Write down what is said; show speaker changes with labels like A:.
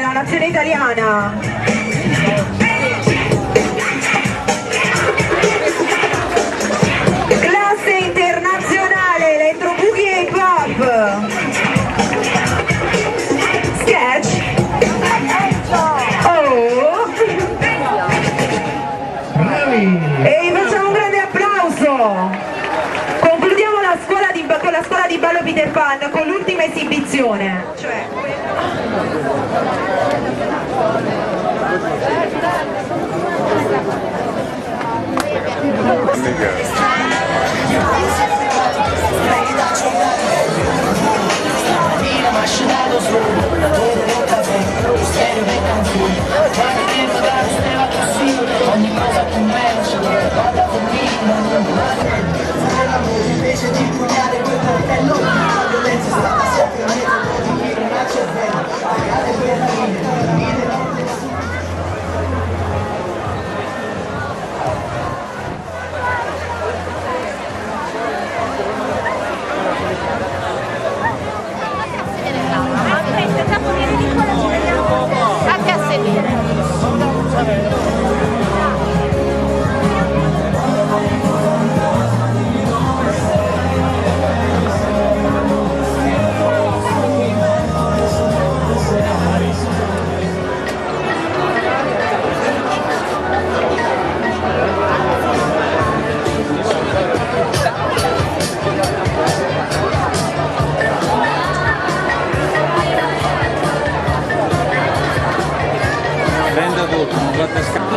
A: La nazione italiana. Classe internazionale, electro boogie e hip hop. Sketch. Oh. E gli facciamo un grande applauso. Concludiamo con la scuola di ballo Peter Pan con l'ultima esibizione. Cioè...
B: Prenda tutto, non fate scambio.